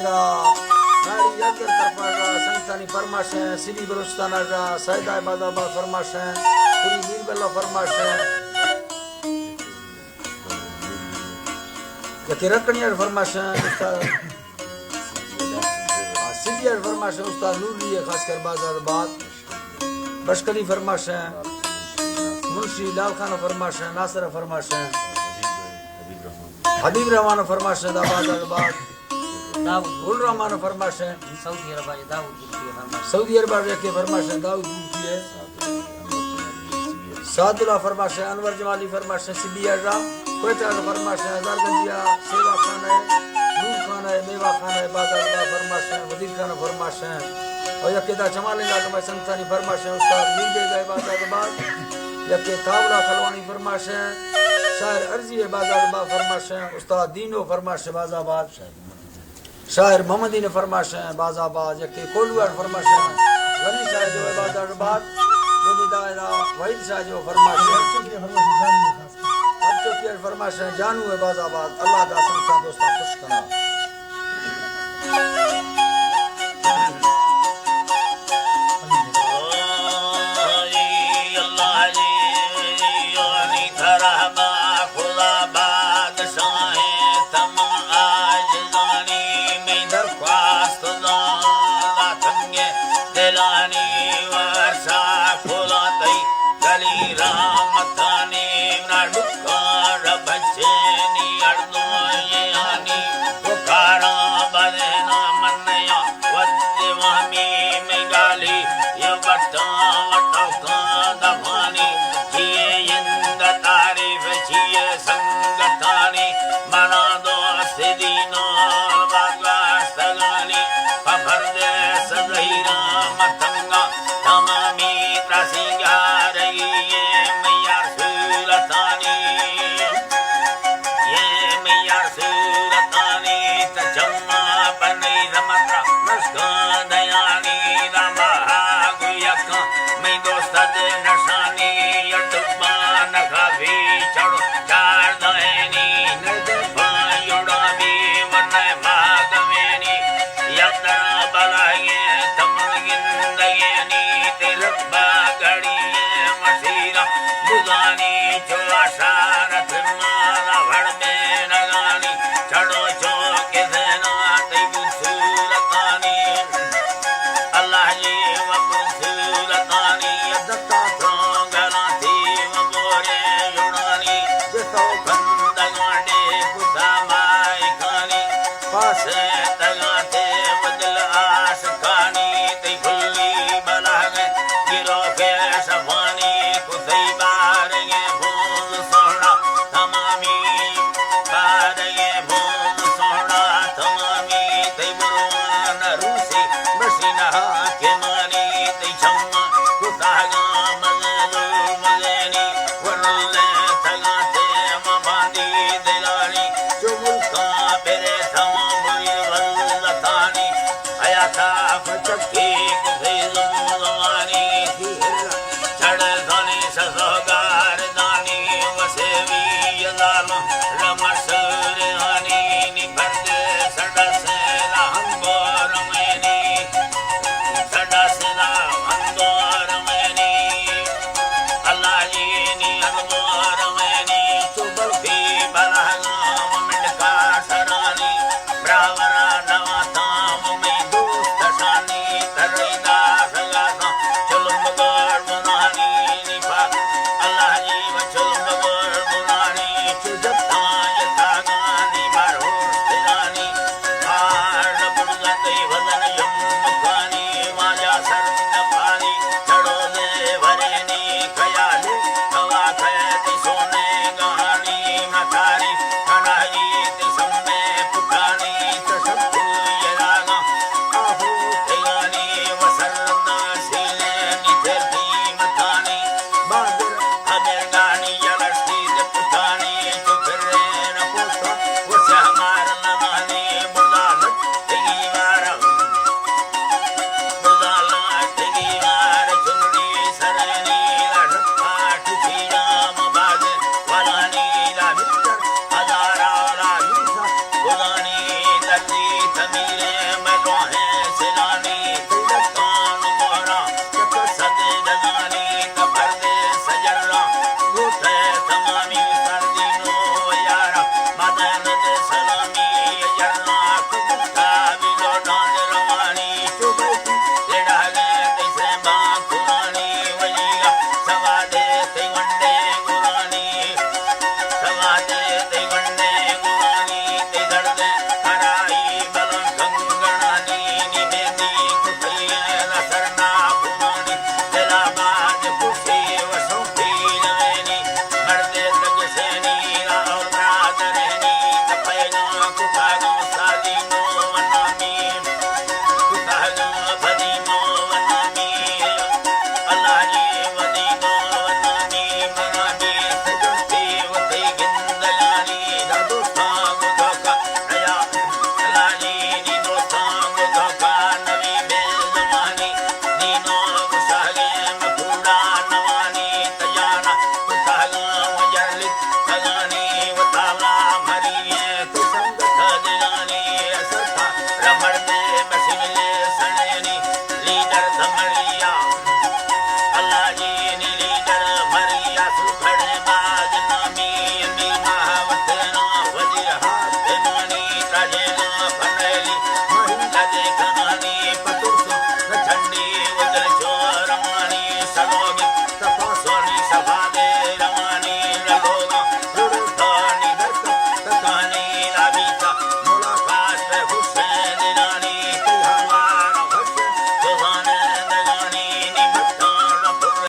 फरमाशेगा नारी यज्ञ तरफागा संतानी फरमाशे सिरी बरुस्तानागा सैदा बादाबा फरमाशे पूरी बीरबल्ला फरमाशे यके रकनियार फरमाशे उस्ताद सिदियार फरमाशे उस्ताद नूरी खासकर बाजार बात बशकरी फरमाशे मुंशी लाल खान फरमाशे नासिर फरमाशे हबीब रहमान फरमाशे दा बाजार बात दाऊद रहमान फरमाशे सऊदी अरब के फरमाशे दाऊद की सादुल्ला फरमाशे अनवर जमाली फरमाशे सिबिया कोयटा फरमाशे हजारगंजिया सेवा खान है नूर खान है मेवा खान है बादल फरमाशे वजीर खान फरमाशे और यकेदा जमालेला के संतानी फरमाशे उस्ताद मीर गए बाजार बाद यके तावला खलवानी फरमाशे शायर अर्जी बाजार बा फरमाशे उस्ताद दीनो फरमाशे बाजाबाद शायर मोहम्मदी ने फरमाशे बाजाबाद यके कोलुआर फरमाशे गनी शायर जो बाजार बाद दोबिदायरा वहीद शाह जो फरमाशे अब तो किया फरमाशे जानू है बाजाबाद अल्लाह दा संता दोस्ता खुश करा Allah Salogi, Sapa, Sony, Sapa.